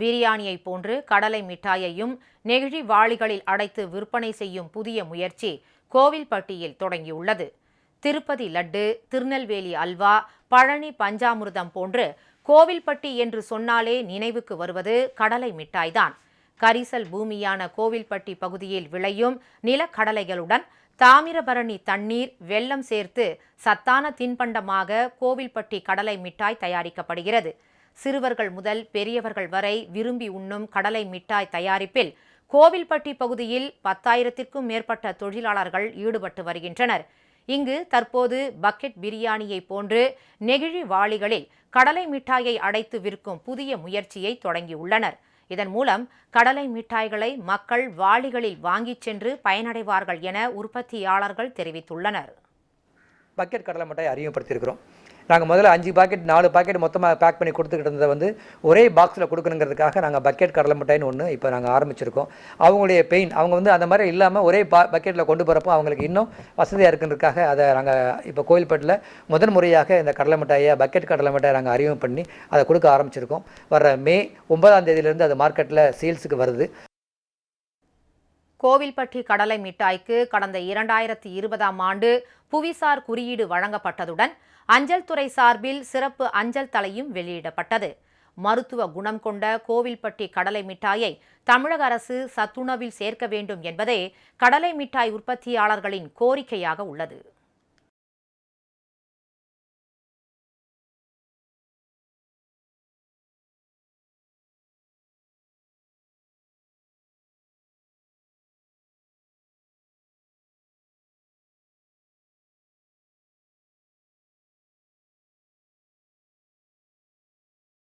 பிரியாணியை போன்று கடலை மிட்டாயையும் நெகிழி வாளிகளில் அடைத்து விற்பனை செய்யும் புதிய முயற்சி கோவில்பட்டியில் தொடங்கியுள்ளது. திருப்பதி லட்டு, திருநெல்வேலி அல்வா, பழனி பஞ்சாமிர்தம் போன்று கோவில்பட்டி என்று சொன்னாலே நினைவுக்கு வருவது கடலை மிட்டாய்தான். கரிசல் பூமியான கோவில்பட்டி பகுதியில் விளையும் நிலக்கடலைகளுடன் தாமிரபரணி தண்ணீர், வெல்லம் சேர்த்து சத்தான தின்பண்டமாக கோவில்பட்டி கடலை மிட்டாய் தயாரிக்கப்படுகிறது. சிறுவர்கள் முதல் பெரியவர்கள் வரை விரும்பி உண்ணும் கடலை மிட்டாய் தயாரிப்பில் கோவில்பட்டி பகுதியில் 10,000க்கும் மேற்பட்ட தொழிலாளர்கள் ஈடுபட்டு வருகின்றனர். இங்கு தற்போது பக்கெட் பிரியாணியை போன்று நெகிழி வாளிகளில் கடலை மிட்டாயை அடைத்து விற்கும் புதிய முயற்சியை தொடங்கியுள்ளனர். இதன் மூலம் கடலை மிட்டாய்களை மக்கள் வாளிகளில் வாங்கிச் சென்று பயனடைவார்கள் என உற்பத்தியாளர்கள் தெரிவித்துள்ளனர். பக்கெட் கடலை மிட்டாய் அறிமுகப்படுத்தியிருக்கிறோம். நாங்கள் முதல்ல 5 பாக்கெட் 4 பாக்கெட் மொத்தமாக பேக் பண்ணி கொடுத்துக்கிட்டு இருந்ததை ஒரே பாக்ஸில் கொடுக்கணுங்கிறதுக்காக நாங்கள் பக்கெட் கடலை மிட்டாய்னு ஒன்று இப்போ நாங்கள் ஆரம்பிச்சிருக்கோம். அவங்களுடைய பெயின் அவங்க அந்த மாதிரி இல்லாமல் ஒரே பக்கெட்டில் கொண்டு போகிறப்போ அவங்களுக்கு இன்னும் வசதியாக இருக்குன்றதுக்காக அதை நாங்கள் இப்போ கோவில்பட்டியில் முதன் முறையாக இந்த கடலை மிட்டாயை பக்கெட் கடலை மிட்டாயை நாங்கள் அறிமுகம் பண்ணி அதை கொடுக்க ஆரம்பிச்சிருக்கோம். வர மே 9ஆம் தேதியிலேருந்து அது மார்க்கெட்டில் சேல்ஸுக்கு வருது. கோவில்பட்டி கடலை மிட்டாய்க்கு கடந்த 2020ஆம் ஆண்டு புவிசார் குறியீடு வழங்கப்பட்டதுடன் அஞ்சல் துறை சார்பில் சிறப்பு அஞ்சல் தலையும் வெளியிடப்பட்டது. மருத்துவ குணம் கொண்ட கோவில்பட்டி கடலை மிட்டாயை தமிழக அரசு சத்துணவில் சேர்க்க வேண்டும் என்பதே கடலை மிட்டாய் உற்பத்தியாளர்களின் கோரிக்கையாக உள்ளது.